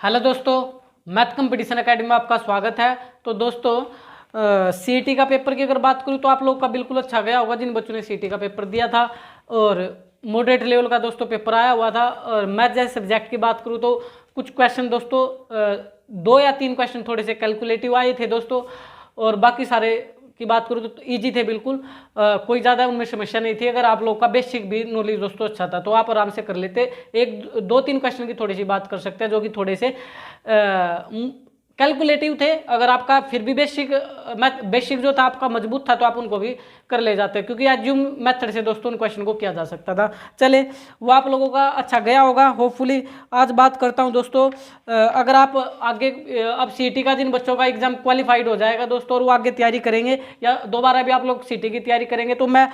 Hello दोस्तों, math competition academy में आपका स्वागत है। तो दोस्तों सीईटी का पेपर की अगर बात करूँ तो आप लोग का बिल्कुल अच्छा गया होगा जिन बच्चों ने सीईटी का पेपर दिया था। और मॉडरेट लेवल का दोस्तों पेपर आया हुआ था। और मैथ जैसे सब्जेक्ट की बात करूँ तो कुछ क्वेश्चन दोस्तों 2 या 3 क्वेश्चन थोड़े से कैलकुलेटिव आए थे दोस्तों। और बाकी सारे की बात करूँ तो इजी थे बिल्कुल। कोई ज़्यादा उनमें समस्या नहीं थी। अगर आप लोग का बेसिक भी नॉलेज दोस्तों अच्छा था तो आप आराम से कर लेते। 1-2-3 क्वेश्चन की थोड़ी सी बात कर सकते हैं जो कि थोड़े से कैलकुलेटिव थे। अगर आपका फिर भी बेसिक जो था आपका मजबूत था तो आप उनको भी कर ले जाते, क्योंकि एज्यूम मेथड से दोस्तों उन क्वेश्चन को किया जा सकता था। चले वो आप लोगों का अच्छा गया होगा होपफुली। आज बात करता हूं दोस्तों, अगर आप आगे अब सीईटी का जिन बच्चों का एग्जाम क्वालिफाइड हो जाएगा दोस्तों और वो आगे तैयारी करेंगे या दोबारा भी आप लोग सीईटी की तैयारी करेंगे तो मैं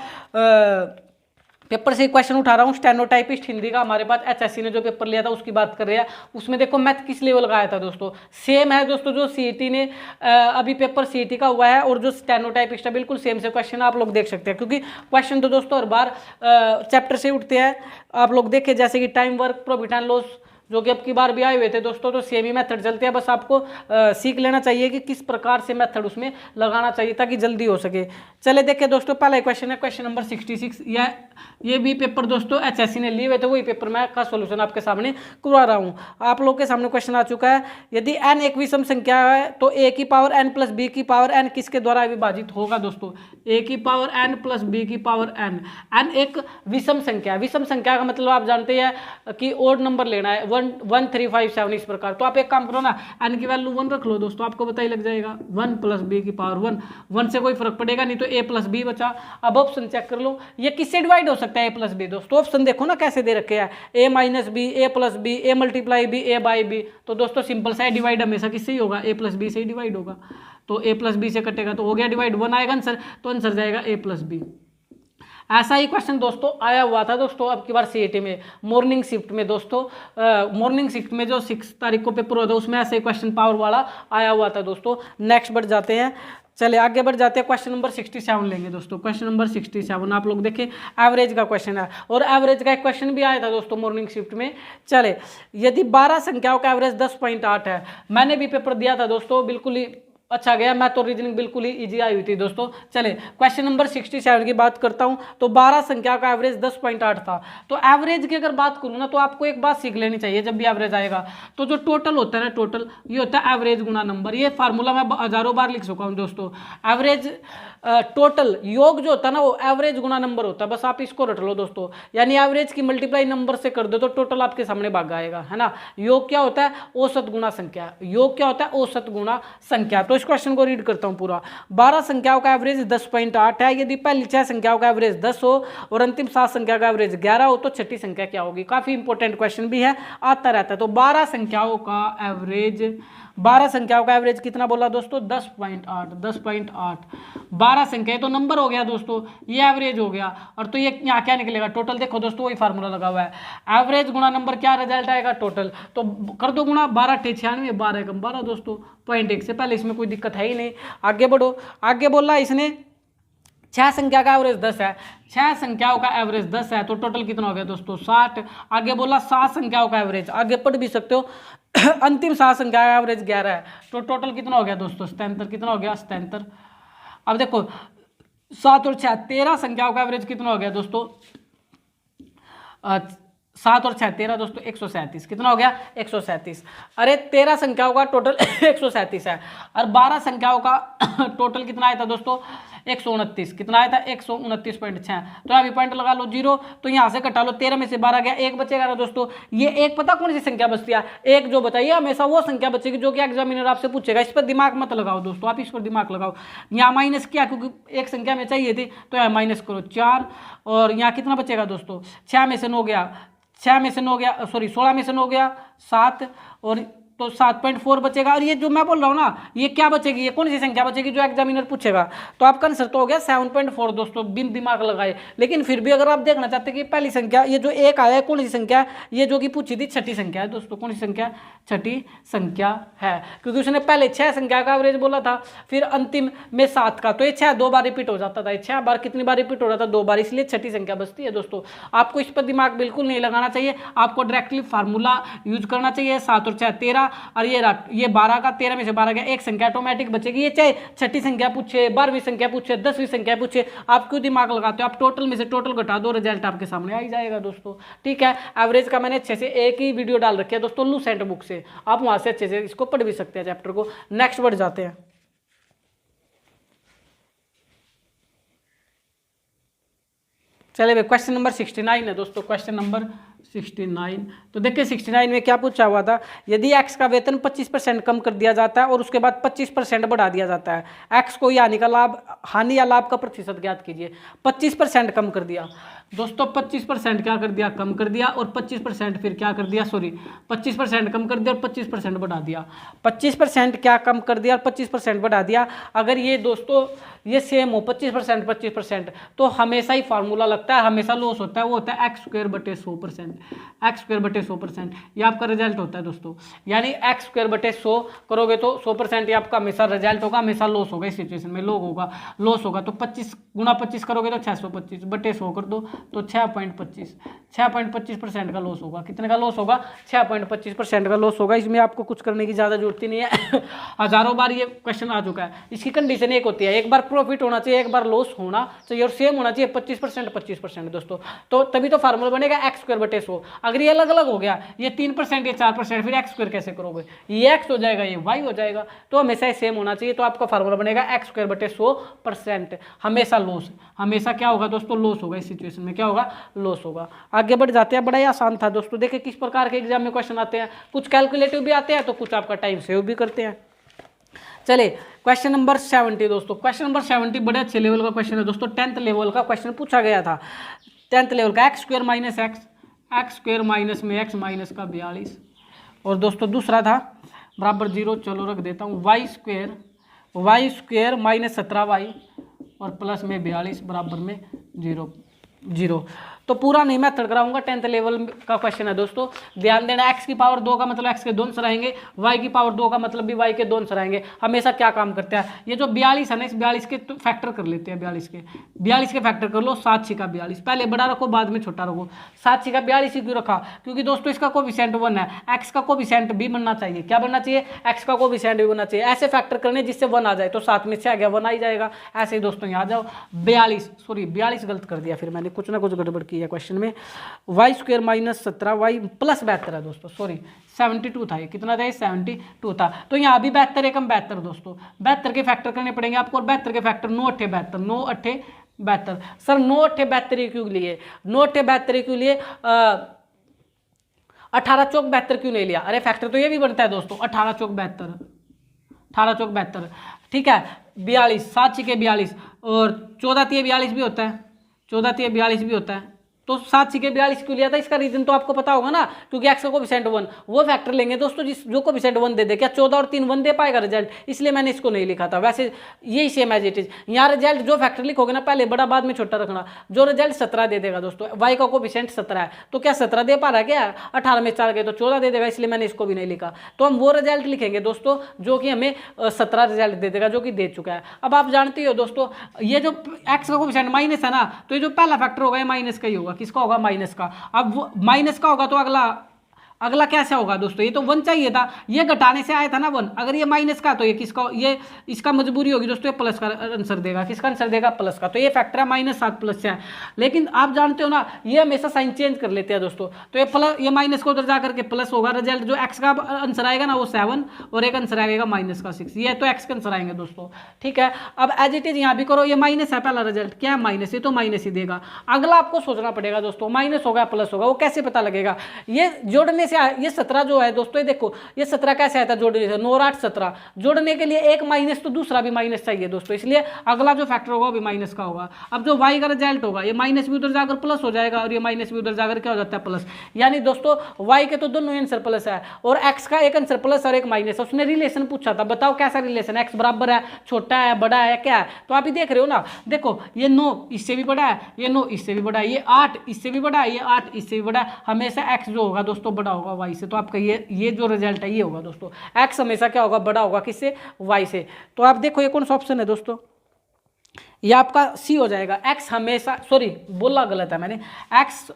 पेपर से क्वेश्चन उठा रहा हूँ। स्टेनोटाइपिस्ट हिंदी का हमारे पास एचएससी ने जो पेपर लिया था उसकी बात कर रहे हैं। उसमें देखो मैथ किस लेवल का आया था दोस्तों, सेम है दोस्तों जो सीईटी ने अभी पेपर सीईटी का हुआ है और जो स्टेनोटाइपिस्ट है बिल्कुल सेम से क्वेश्चन आप लोग देख सकते हैं, क्योंकि क्वेश्चन तो दोस्तों हर बार चैप्टर से उठते हैं। आप लोग देखें जैसे कि time work profit and loss जो कि अब की बार भी आए हुए थे दोस्तों, तो सेम ही मेथड चलते हैं। बस आपको सीख लेना चाहिए कि किस प्रकार से मेथड उसमें लगाना चाहिए ताकि जल्दी हो सके। चले देखिए दोस्तों, पहला क्वेश्चन है क्वेश्चन नंबर 66। ये भी पेपर दोस्तों एचएससी ने लिए हुए थे, वही पेपर मैं का सॉल्यूशन आपके सामने करवा रहा हूँ। आप लोग के सामने क्वेश्चन आ चुका है। यदि n एक विषम संख्या है तो a की पावर n प्लस b की पावर n किसके द्वारा विभाजित होगा दोस्तों? a की पावर n प्लस b की पावर n। n एक विषम संख्या है। विषम संख्या का मतलब आप जानते हैं कि ओड नंबर लेना है, 1 3 5 7 इस प्रकार। तो आप एक काम करो ना, n की वैल्यू 1 रख लो दोस्तों, आपको पता ही लग जाएगा। 1 प्लस बी की पावर 1, 1 से कोई फर्क पड़ेगा नहीं तो a प्लस बी बचा। अब ऑप्शन चेक कर लो, ये किससे डिवाइड हो सकता है a प्लस बी दोस्तों? ऑप्शन देखो ना कैसे दे रखे हैं, a minus B, a plus B, a multiply B, a by B. तो दोस्तों सिंपल सा डिवाइड हमेशा किससे ही होगा? a प्लस बी से ही डिवाइड होगा। तो a प्लस बी से कटेगा तो हो गया डिवाइड, 1 आएगा आंसर, तो आंसर जाएगा a प्लस बी। ऐसा ही क्वेश्चन दोस्तों आया हुआ था दोस्तों अब की बार सीईटी में मॉर्निंग शिफ्ट में दोस्तों। मॉर्निंग शिफ्ट में जो 6 तारीख को पेपर होता है उसमें ऐसे ही क्वेश्चन पावर वाला आया हुआ था दोस्तों। नेक्स्ट बढ़ जाते हैं, चले आगे बढ़ जाते हैं। क्वेश्चन नंबर 67 लेंगे दोस्तों। क्वेश्चन नंबर 67 आप लोग देखें, एवरेज का क्वेश्चन है और एवरेज का एक क्वेश्चन भी आया था दोस्तों मॉर्निंग शिफ्ट में। चले, यदि 12 संख्याओं का एवरेज 10.8 है, मैंने भी पेपर दिया था दोस्तों, बिल्कुल ही अच्छा गया। मैथ और रीजनिंग बिल्कुल ही इजी आई हुई थी दोस्तों। चले क्वेश्चन नंबर 67 की बात करता हूं। तो 12 संख्या का एवरेज 10.8 था। तो एवरेज की अगर बात करूं ना तो आपको एक बात सीख लेनी चाहिए, जब भी एवरेज आएगा तो जो टोटल होता है ना, टोटल ये होता है एवरेज गुना नंबर। ये फार्मूला मैं हजारों बार लिख चुका हूं दोस्तों। एवरेज टोटल योग जो होता है ना वो एवरेज गुना नंबर होता है, बस आप इसको रट लो दोस्तों। यानी एवरेज की मल्टीप्लाई नंबर से कर दो तो टोटल आपके सामने भाग आएगा, है ना। योग क्या होता है? औसत गुना संख्या। योग क्या होता है? औसत गुना संख्या। तो इस क्वेश्चन को रीड करता हूं पूरा। 12 संख्याओं का एवरेज 10.8 है। यदि पहली 6 संख्याओं का एवरेज 10 हो और अंतिम 7 संख्या का एवरेज 11 हो तो छठी संख्या क्या होगी? काफी इंपॉर्टेंट क्वेश्चन भी है, आता रहता है। तो 12 संख्याओं का एवरेज कितना बोला दोस्तों? 10.8। 10.8 12 संख्या तो नंबर हो गया दोस्तों, ये एवरेज हो गया। और तो ये यहाँ क्या निकलेगा? टोटल। देखो दोस्तों वही फार्मूला लगा हुआ है, एवरेज गुना नंबर, क्या रिजल्ट आएगा? टोटल। तो कर दो गुना, 12 × 96, 12 कम 12 दोस्तों, 0.1 से पहले इसमें कोई दिक्कत है ही नहीं। आगे बढ़ो, आगे बोला इसने 6 संख्या का एवरेज 10 है। 6 संख्याओं का एवरेज 10 है तो टोटल कितना हो गया दोस्तों? 60। आगे बोला 7 संख्याओं का एवरेज, आगे पढ़ भी सकते हो अंतिम 7 संख्या का एवरेज 11 है तो टोटल कितना हो गया दोस्तों? 77। कितना हो गया? 77। अब देखो 7 और 6 13 संख्याओं का एवरेज कितना हो गया दोस्तों? 7 और 6 13 दोस्तों, 137। कितना हो गया? 137। अरे 13 संख्याओं का टोटल 137 है और 12 संख्याओं का टोटल कितना आया था दोस्तों? 129। कितना आया था? 129.6। तो अभी पॉइंट लगा लो 0, तो यहाँ से कटा लो, 13 में से 12 गया, 1 बचेगा ना दोस्तों। ये एक पता कौन सी संख्या बचती है? एक जो बताइए हमेशा वो संख्या बचेगी जो कि एग्जामिनर आपसे पूछेगा। इस पर दिमाग मत लगाओ दोस्तों, आप इस पर दिमाग लगाओ। यहाँ माइनस किया क्योंकि एक संख्या में चाहिए थी तो यहाँ माइनस करो 4, और यहाँ कितना बचेगा दोस्तों? 6 में से 9 गया, 6 में से 9 गया, सॉरी 16 में से 9 गया 7, और तो 7.4 बचेगा। और ये जो मैं बोल रहा हूँ ना, ये क्या बचेगी? ये कौन सी संख्या बचेगी जो एग्जामिनर पूछेगा? तो आपका आंसर तो हो गया 7.4 दोस्तों, बिन दिमाग लगाए। लेकिन फिर भी अगर आप देखना चाहते हैं कि पहली संख्या ये जो एक आया है कौन सी संख्या है, ये जो कि पूछी थी छठी संख्या है दोस्तों। कौन सी संख्या? छठी संख्या है, क्योंकि उसने पहले 6 संख्या का एवरेज बोला था, फिर अंतिम में 7 का, तो ये 6 2 बार रिपीट हो जाता था। 6 बार कितनी बार रिपीट हो रहा था? 2 बार, इसलिए छठी संख्या बचती है दोस्तों। आपको इस पर दिमाग बिल्कुल नहीं लगाना चाहिए, आपको डायरेक्टली फार्मूला यूज करना चाहिए। 7 और 6 13, बचेगा, और ये 12 का 13 में से 12 गया, एक संख्या ऑटोमेटिक बचेगी। ये चाहे छठी संख्या पूछे, 12वीं संख्या पूछे, 10वीं संख्या पूछे, आप क्यों दिमाग लगाते हो, आप टोटल में से टोटल घटा दो, रिजल्ट आपके सामने आ ही जाएगा दोस्तों। ठीक है, एवरेज का मैंने अच्छे से एक ही वीडियो डाल रखी है दोस्तों लूसेंट बुक से, आप वहां से अच्छे से इसको पढ़ भी सकते हैं चैप्टर को। नेक्स्ट बढ़ जाते हैं। चलिए भाई, क्वेश्चन नंबर 69 है दोस्तों, क्वेश्चन नंबर 69। तो देखिए 69 में क्या पूछा हुआ था, यदि x का वेतन 25% कम कर दिया जाता है और उसके बाद 25% बढ़ा दिया जाता है, x को हानि या लाभ का प्रतिशत ज्ञात कीजिए। 25% कम कर दिया दोस्तों, 25% क्या कर दिया, कम कर दिया, और 25% फिर क्या कर दिया, 25% कम कर दिया और 25% बढ़ा दिया। 25% क्या कम कर दिया और 25% बढ़ा दिया। अगर ये दोस्तों ये सेम हो 25% तो हमेशा ही फार्मूला लगता है, हमेशा लॉस होता है, वो होता है x² बटे 100%। ये आपका रिजल्ट होता है दोस्तों, यानी x² बटे 100 करोगे तो 100% ये आपका हमेशा रिजल्ट होगा, हमेशा लॉस होगा। इस सिचुएशन में लॉस होगा तो 25 गुणा 25 करोगे तो 625 बटे 100 कर दो तो 6.25% का लॉस होगा। कितने का लॉस होगा, 6.25% का लॉस होगा। इसमें आपको कुछ करने की ज़्यादा जरूरत ही नहीं है। हजारों बार ये क्वेश्चन आ चुका है। इसकी कंडीशन एक होती है, एक बार प्रॉफिट होना चाहिए, एक बार लॉस होना चाहिए, और सेम होना चाहिए 25% दोस्तों, तो तभी तो फार्मूला बनेगा x² बटे 100। अगर ये अलग अलग हो गया, ये 3% ये 4%, फिर x² कैसे करोगे, ये x हो जाएगा, ये y हो जाएगा, तो हमेशा सेम होना चाहिए। तो आपका फार्मूला बनेगा x² बटे 100%। हमेशा लॉस, हमेशा क्या होगा दोस्तों, लॉस होगा। इस सिचुएशन में क्या होगा, लॉस होगा। आगे बढ़ जाते हैं, बड़ा ही आसान था दोस्तों। देखिए किस प्रकार के एग्जाम में क्वेश्चन आते हैं, कुछ कैलकुलेटिव भी आते हैं तो कुछ आपका टाइम सेव भी करते हैं। चलिए क्वेश्चन नंबर 70 दोस्तों, क्वेश्चन नंबर 70 बड़े अच्छे लेवल का क्वेश्चन है दोस्तों। 10th लेवल का क्वेश्चन पूछा गया था, 10th लेवल का, x² माइनस x² माइनस में x माइनस का 42, और दोस्तों दूसरा था बराबर 0, चलो रख देता हूँ, y² माइनस 17y और प्लस में 42 बराबर में 0। तो पूरा नहीं मेथड कराऊंगा, 10th लेवल का क्वेश्चन है दोस्तों। ध्यान देना, x की पावर 2 का मतलब x के 2 आंसर आएंगे, y की पावर 2 का मतलब भी y के 2 आंसर आएंगे। हमेशा क्या काम करते हैं, ये जो 42 है ना, इस 42 के तो फैक्टर कर लेते हैं, 42 के फैक्टर कर लो। 7 का 42, पहले बड़ा रखो बाद में छोटा रखो। 7 का 42 क्यों रखा, क्योंकि दोस्तों इसका कोफिशिएंट 1 है, x का कोफिशिएंट भी बनना चाहिए। क्या बनना चाहिए, x का कोफिशिएंट भी बनना चाहिए। ऐसे फैक्टर करने जिससे 1 आ जाए, तो 7 में से आ गया 1 आ ही जाएगा। ऐसे ही दोस्तों यहाँ जाओ, 42 गलत कर दिया, फिर मैंने कुछ ना कुछ गड़बड़ की है क्वेश्चन में। y² माइनस 17y प्लस 72 है दोस्तों, 72 था, ये कितना था, 72 था। तो यहाँ भी 72 एकम 72 दोस्तों, 72 के फैक्टर करने पड़ेंगे आपको, और 72 के फैक्टर 9 8 72। सर 9 8 72 क्यों लिए, 9 8 72 क्यों लिए, 18 चौक 72 क्यों नहीं लिया। अरे फैक्टर तो ये भी बनता है दोस्तों, 18 चौक 72, ठीक है, 42, 7 6 42, और 14 3 42 भी होता है, 14 3 42 भी होता है। तो 7 6 42 क्यों लिया था, इसका रीजन तो आपको पता होगा ना, क्योंकि x का कोफिशिएंट 1, वो फैक्टर लेंगे दोस्तों जो कोफिशिएंट 1 दे दे। क्या 14 और 3 1 दे पाएगा रिजल्ट, इसलिए मैंने इसको नहीं लिखा था। वैसे यही सेम एज इट इज, यहाँ रिजल्ट जो फैक्टर लिखोगे ना, पहले बड़ा बाद में छोटा रखना। जो रिजल्ट 17 दे देगा दोस्तों, y का कोफिशिएंट 17 है, तो क्या 17 दे पा रहा है क्या, 18 में 4 गए तो 14 दे देगा, इसलिए मैंने इसको भी नहीं लिखा। तो हम वो रिजल्ट लिखेंगे दोस्तों जो कि हमें 17 रिजल्ट दे देगा, जो कि दे चुका है। अब आप जानते हो दोस्तों, ये जो x का कोफिशिएंट माइनस है ना, तो ये जो पहला फैक्टर होगा ये माइनस का ही होगा। किसका होगा, माइनस का। अब वो माइनस का होगा तो अगला कैसे होगा दोस्तों, ये तो 1 चाहिए था, ये घटाने से आया था ना 1। अगर ये माइनस का, तो ये किसका, ये इसका मजबूरी होगी दोस्तों, ये प्लस का आंसर देगा। किसका आंसर देगा, प्लस का। तो ये फैक्टर है -7 प्लस से है, लेकिन आप जानते हो ना, ये हमेशा साइन चेंज कर लेते हैं दोस्तों। तो ये प्लस, ये माइनस को उधर जा करके प्लस होगा। रिजल्ट जो एक्स का आंसर आएगा ना, वो 7, और एक आंसर आएगा -6। ये तो एक्स के आंसर आएंगे दोस्तों, ठीक है। अब एज इट इज यहाँ भी करो, ये माइनस है, पहला रिजल्ट क्या है, माइनस, ये तो माइनस ही देगा। अगला आपको सोचना पड़ेगा दोस्तों, माइनस होगा प्लस होगा, वो कैसे पता लगेगा। ये जोड़ने से, ये 17 जो है दोस्तों, ये देखो ये 17 कैसे आया था जोड़ने से, 9 और 8 17। जोड़ने के लिए एक माइनस तो दूसरा भी माइनस चाहिए दोस्तों, इसलिए अगला जो फैक्टर होगा वो भी माइनस का होगा। अब जो y का रिजल्ट होगा, ये माइनस भी उधर जाकर प्लस हो जाएगा, और ये माइनस भी उधर जाकर क्या हो जाता है, प्लस। यानी दोस्तों y के तो दोनों आंसर प्लस है, और x का एक आंसर प्लस और एक माइनस है। उसने रिलेशन पूछा था, बताओ कैसा रिलेशन, x बराबर है, छोटा है, बड़ा है, क्या है। तो आप ही देख रहे हो ना, देखो ये 9 इससे भी बड़ा है, ये 9 इससे भी बड़ा है, ये 8 इससे भी बड़ा है, ये 8 इससे भी बड़ा है। हमेशा x जो होगा दोस्तों बड़ा होगा y से। तो आपका ये जो रिजल्ट है ये होगा दोस्तों, x हमेशा क्या होगा, बड़ा होगा, किससे, y से। तो आप देखो ये कौन सा ऑप्शन है दोस्तों, ये आपका सी हो जाएगा। x हमेशा, सॉरी बोला गलत है मैंने, x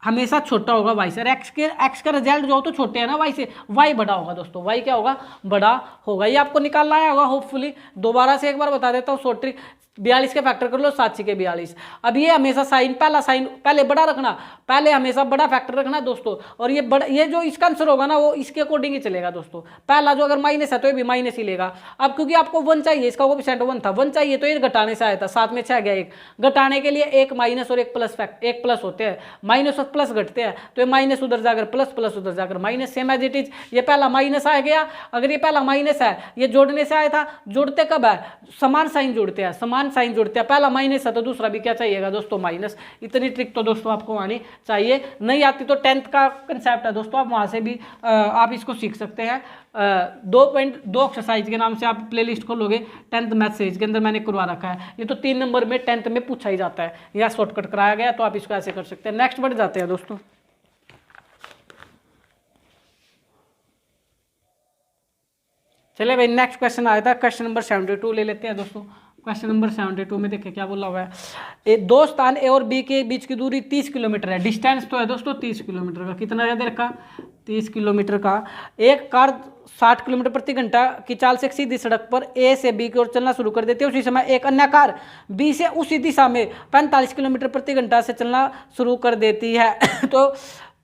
हमेशा छोटा होगा वाई से, और एक्स का रिजल्ट जो हो तो छोटे है ना वाई से, वाई बड़ा होगा दोस्तों, वाई क्या होगा, बड़ा होगा। ये आपको निकालना आया होगा होपफुली। दोबारा से एक बार बता देता हूँ शॉर्ट ट्रिक, 42 के फैक्टर कर लो 7 के 42। अब ये हमेशा साइन, पहला साइन पहले बड़ा रखना, पहले हमेशा बड़ा फैक्टर रखना दोस्तों, और ये बड़ा, ये जो इसका आंसर होगा ना वो इसके अकॉर्डिंग ही चलेगा दोस्तों। पहला जो अगर माइनस है तो ये भी माइनस ही लेगा। अब क्योंकि आपको 1 चाहिए, इसका कोएफिशिएंट 1 था, 1 चाहिए तो ये घटाने से आया था, 7 में 6 गया 1, घटाने के लिए एक माइनस और एक प्लस एक प्लस होते हैं, माइनस और प्लस घटते हैं, तो ये माइनस उधर जाकर प्लस, प्लस उधर जाकर minus, same as it is. ये पहला माइनस आ गया, अगर ये पहला माइनस है, ये जोड़ने से आया था, जोड़ते कब है, समान साइन जोड़ते हैं, समान साइन जोड़ते हैं, पहला माइनस है तो दूसरा भी क्या चाहिएगा दोस्तों, माइनस। इतनी ट्रिक तो दोस्तों आपको आनी चाहिए, नहीं आती तो 10th का कंसेप्ट है दोस्तों, आप वहां से भी आप इसको सीख सकते हैं। 2.2 एक्सरसाइज के नाम से आप प्लेलिस्ट खोलोगे 10th मैथ सीरीज के अंदर मैंने करवा रखा है, ये तो 3 नंबर में 10th में पूछा ही जाता है, या शॉर्टकट कराया गया, तो आप इसको ऐसे कर सकते हैं। नेक्स्ट बढ़ जाते हैं दोस्तों। चलिए भाई, नेक्स्ट क्वेश्चन आया था, क्वेश्चन नंबर 72 ले लेते हैं दोस्तों। क्वेश्चन नंबर 72 में देखिए क्या बोला हुआ है, दो स्थान ए और बी के बीच की दूरी 30 किलोमीटर है, डिस्टेंस तो है दोस्तों 30 किलोमीटर का, कितना है देखा, 30 किलोमीटर का। एक कार 60 किलोमीटर प्रति घंटा की चाल से सीधी सड़क पर ए से बी की ओर चलना शुरू कर देती है, उसी समय एक अन्य कार बी से उसी दिशा में 45 किलोमीटर प्रति घंटा से चलना शुरू कर देती है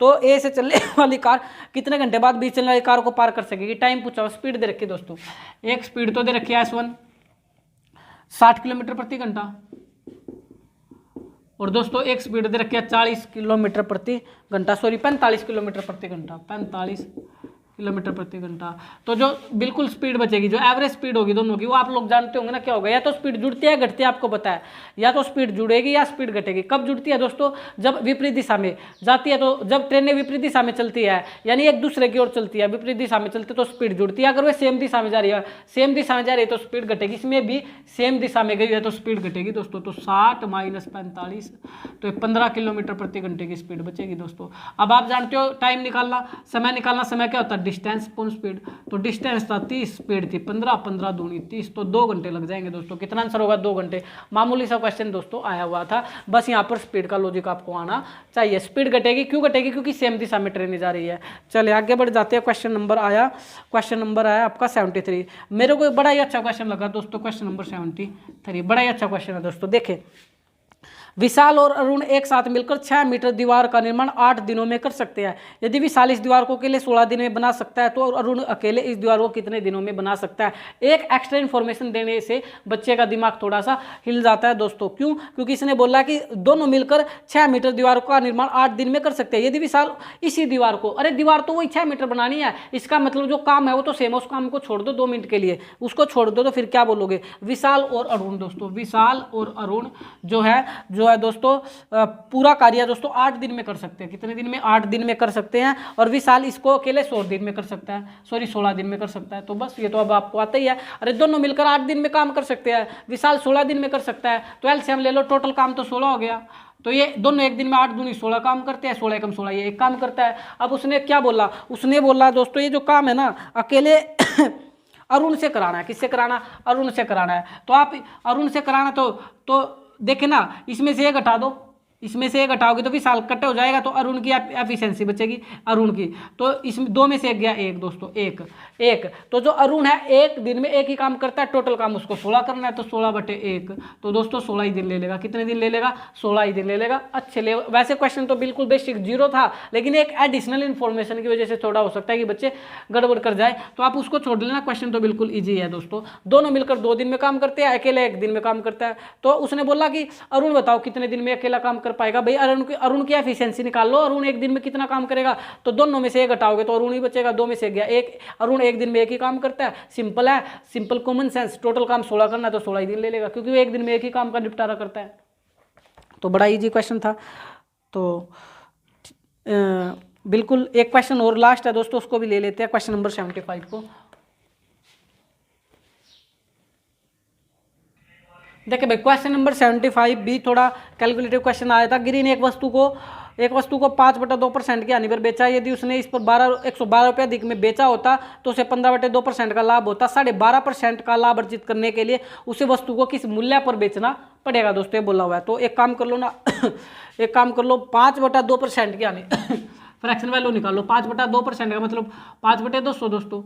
तो ए से चलने वाली कार कितने घंटे बाद बी चलने वाली कार को पार कर सकेगी। टाइम पूछा, स्पीड दे रखी है दोस्तों, एक स्पीड तो दे रखी है S1 60 किलोमीटर प्रति घंटा, और दोस्तों एक स्पीड दे रखी है 40 किलोमीटर प्रति घंटा, सॉरी 45 किलोमीटर प्रति घंटा, 45 किलोमीटर प्रति घंटा। तो जो बिल्कुल स्पीड बचेगी, जो एवरेज स्पीड होगी दोनों की, वो आप लोग जानते होंगे ना क्या होगा, या तो स्पीड जुड़ती है घटती है, आपको पता है, या तो स्पीड जुड़ेगी या स्पीड घटेगी। कब जुड़ती है दोस्तों, जब विपरीत दिशा में जाती है, तो जब ट्रेनें विपरीत दिशा में चलती है, यानी एक दूसरे की ओर चलती है, विपरीत दिशा में चलती है तो स्पीड जुड़ती है। अगर वो सेम दिशा में जा रही है, सेम दिशा में जा रही है तो स्पीड घटेगी, इसमें भी सेम दिशा में गई है तो स्पीड घटेगी दोस्तों। तो 60 माइनस 45 तो 15 किलोमीटर प्रति घंटे की स्पीड बचेगी दोस्तों। अब आप जानते हो टाइम निकालना, समय निकालना, समय क्या होता है, डिस्टेंस अपॉन स्पीड। तो डिस्टेंस था 30, स्पीड थी 15, 15 दूनी 30, तो 2 घंटे लग जाएंगे दोस्तों। कितना आंसर होगा, 2 घंटे। मामूली सा क्वेश्चन दोस्तों आया हुआ था, बस यहाँ पर स्पीड का लॉजिक आपको आना चाहिए। स्पीड घटेगी, क्यों घटेगी, क्योंकि सेम दिशा में ट्रेन जा रही है। चलिए आगे बढ़ जाते हैं। क्वेश्चन नंबर आया आपका 73। मेरे को बड़ा ही अच्छा क्वेश्चन लगा दोस्तों, क्वेश्चन नंबर 73 बड़ा ही अच्छा क्वेश्चन है दोस्तों। देखिए, विशाल और अरुण एक साथ मिलकर 6 मीटर दीवार का निर्माण 8 दिनों में कर सकते हैं। यदि विशाल इस दीवार को अकेले 16 दिन में बना सकता है तो अरुण अकेले इस दीवार को कितने दिनों में बना सकता है। एक एक्स्ट्रा इन्फॉर्मेशन देने से बच्चे का दिमाग थोड़ा सा हिल जाता है दोस्तों। क्यों, क्योंकि इसने बोला कि दोनों मिलकर 6 मीटर दीवार का निर्माण 8 दिन में कर सकते हैं। यदि विशाल इसी दीवार को, अरे दीवार तो वही 6 मीटर बनानी है, इसका मतलब जो काम है वो तो सेम है, उस काम को छोड़ दो 2 मिनट के लिए, उसको छोड़ दो, तो फिर क्या बोलोगे, विशाल और अरुण दोस्तों, विशाल और अरुण जो है दोस्तों पूरा कार्य दोस्तों 8 दिन में कर सकते हैं। कितने दिन में, 8 दिन में कर सकते हैं। और विशाल इसको अकेले 16 दिन में कर सकता है, सॉरी 16 दिन में कर सकता है। तो बस ये तो अब आपको आता ही है। अरे दोनों मिलकर 8 दिन में काम कर सकते हैं, विशाल 16 दिन में कर सकता है, तो एलसीएम ले लो, टोटल काम तो 16 हो गया। तो ये दोनों एक दिन में 8 दूनी 16 काम करते हैं, 16 कम 16 ये एक काम करता है। अब उसने क्या बोला, उसने बोला दोस्तों ये जो काम है ना अकेले अरुण से कराना है। किससे कराना, अरुण से कराना है। तो आप अरुण से कराना तो देखे ना, इसमें से एक हटा दो, इसमें से एक हटाओगे तो विशाल कट हो जाएगा, तो अरुण की एफिशिएंसी बचेगी अरुण की। तो इसमें 2 में से एक गया 1 दोस्तों, एक तो जो अरुण है एक दिन में एक ही काम करता है, टोटल काम उसको 16 करना है, तो 16/1 तो दोस्तों 16 ही दिन ले लेगा। कितने दिन ले लेगा, 16 ही दिन ले लेगा। अच्छे ले, वैसे क्वेश्चन तो बिल्कुल बेसिक 0 था, लेकिन एक एडिशनल इन्फॉर्मेशन की वजह से थोड़ा हो सकता है कि बच्चे गड़बड़ कर जाए, तो आप उसको छोड़ लेना। क्वेश्चन तो बिल्कुल ईजी है दोस्तों। दोनों मिलकर 2 दिन में काम करते हैं, अकेले 1 दिन में काम करता है। तो उसने बोला कि अरुण बताओ कितने दिन में अकेला काम पाएगा। भाई अरुण की एफिशिएंसी निकाल लो, अरुण एक दिन में कितना काम करेगा, तो दोनों में से एक हटाओगे तो अरुण ही बचेगा। 2 में से गया 1, अरुण एक दिन में एक ही काम करता है। सिंपल है, सिंपल कॉमन सेंस। टोटल काम 16 करना है तो 16 ही दिन ले लेगा, क्योंकि वो एक दिन में एक ही काम का निपटारा करता है। तो बड़ा इजी क्वेश्चन था। तो बिल्कुल एक क्वेश्चन और लास्ट है दोस्तों, उसको भी ले लेते हैं, क्वेश्चन नंबर 75 को। देखिए भाई, क्वेश्चन नंबर 75 भी थोड़ा कैलकुलेटिव क्वेश्चन आया था। गिरी ने एक वस्तु को एक वस्तु को 5/2% की हानि पर बेचा, यदि उसने इस पर 112 रुपये अधिक में बेचा होता तो उसे 15/2% का लाभ होता। 12.5% का लाभ अर्जित करने के लिए उसे वस्तु को किस मूल्य पर बेचना पड़ेगा दोस्तों, ये बोला हुआ है। तो एक काम कर लो ना एक काम कर लो, 5/2% की हानि फ्रैक्शन वैल्यू निकालो। 5/2% का मतलब 5/200 दोस्तों,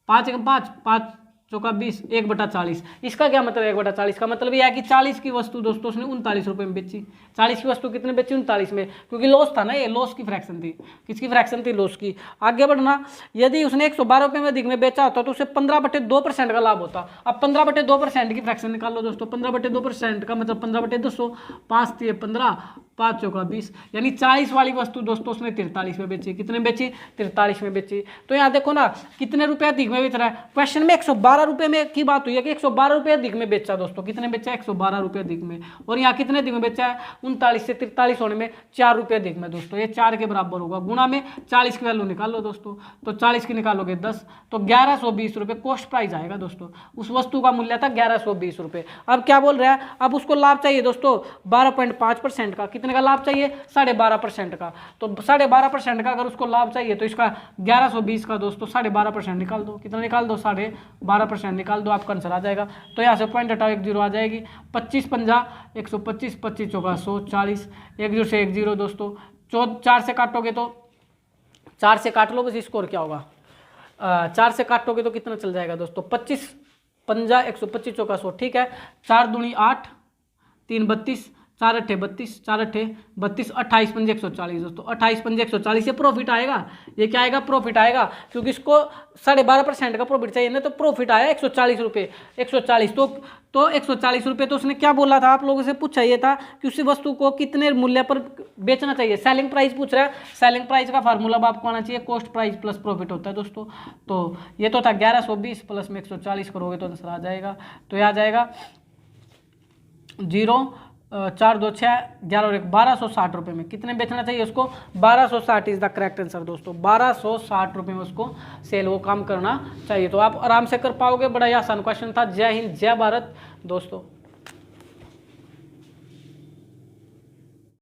5 × 5 5 चौका 20, 1/40। इसका क्या मतलब 1/40 का मतलब यह है कि 40 की वस्तु दोस्तों उसने 39 रुपये में बेची। 40 की वस्तु कितने बेची? 39 में, क्योंकि लॉस था ना, ये लॉस की फ्रैक्शन थी। किसकी फ्रैक्शन थी? लॉस की। आगे बढ़ना, यदि उसने 112 रुपये में अधिक में बेचा होता तो उसे 15/2% का लाभ होता। अब 15/2% की फ्रैक्शन निकाल लो दोस्तों। 15/2% का मतलब 15/200, 5 × 15, 5 चौका 20, यानी 40 वाली वस्तु दोस्तों उसने 43 में बेची। कितने बेची? 43 में बेची। तो यहाँ देखो ना कितने रुपए अधिक में बेच रहा है। क्वेश्चन में 112 रुपये में की बात हुई है कि 112 रुपये अधिक में बेचा दोस्तों। कितने बेचा? 112 रुपये अधिक में। और यहाँ कितने अधिक में बेचा है? 39 से 43 होने में 4 रुपये अधिक में दोस्तों। ये 4 के बराबर होगा। गुणा में 40 की वैल्यू निकाल लो दोस्तों। तो 40 की निकालोगे 10, तो 1120 रुपये कॉस्ट प्राइस आएगा दोस्तों। उस वस्तु का मूल्य था 1120 रुपये। अब क्या बोल रहा है? अब उसको लाभ चाहिए दोस्तों 12.5% का। कितने का लाभ चाहिए? 12.5% का। तो 12.5% का अगर उसको लाभ चाहिए तो इसका 1120 का दोस्तों 12.5% निकाल दो। कितना निकाल दो? 12.5% निकाल दो, आपका आंसर आ जाएगा। तो यहाँ से पॉइंट हटाओ, 1 0 आ जाएगी। 25 पंजा 125, 25 चौका 100, 40, 1 0 से 1 0 दोस्तों। 4 से काटोगे तो 4 से काट लो, बस स्कोर क्या होगा? 4 से काटोगे तो कितना चल जाएगा दोस्तों? 25 पंजा 125 चौका 100, ठीक है। 4 दूनी 8, 3 32, 4 अट्ठे 32, 4 अट्ठे 32, 28 पंजे 140 दोस्तों। 28 पंजे 140, ये प्रॉफिट आएगा। ये क्या आएगा? प्रॉफिट आएगा, क्योंकि इसको 12.5% का प्रॉफिट चाहिए ना, तो प्रॉफिट आया 140 रुपये। 140 तो 140 रुपये तो उसने क्या बोला था? आप लोगों से पूछा ये था कि उसी वस्तु को कितने मूल्य पर बेचना चाहिए। सेलिंग प्राइस पूछ रहा है। सेलिंग प्राइस का फार्मूला आपको आना चाहिए, कॉस्ट प्राइस प्लस प्रॉफिट होता है दोस्तों। तो ये तो था 1120 प्लस में 140 करोगे तो आंसर आ जाएगा। तो यह आ जाएगा 0, 4 2 6, 11 और 1, 1260 रुपये में कितने बेचना चाहिए उसको? 1260 इज द करेक्ट आंसर दोस्तों। 1260 रुपये में उसको सेल वो काम करना चाहिए। तो आप आराम से कर पाओगे, बड़ा ही आसान क्वेश्चन था। जय हिंद, जय भारत दोस्तों।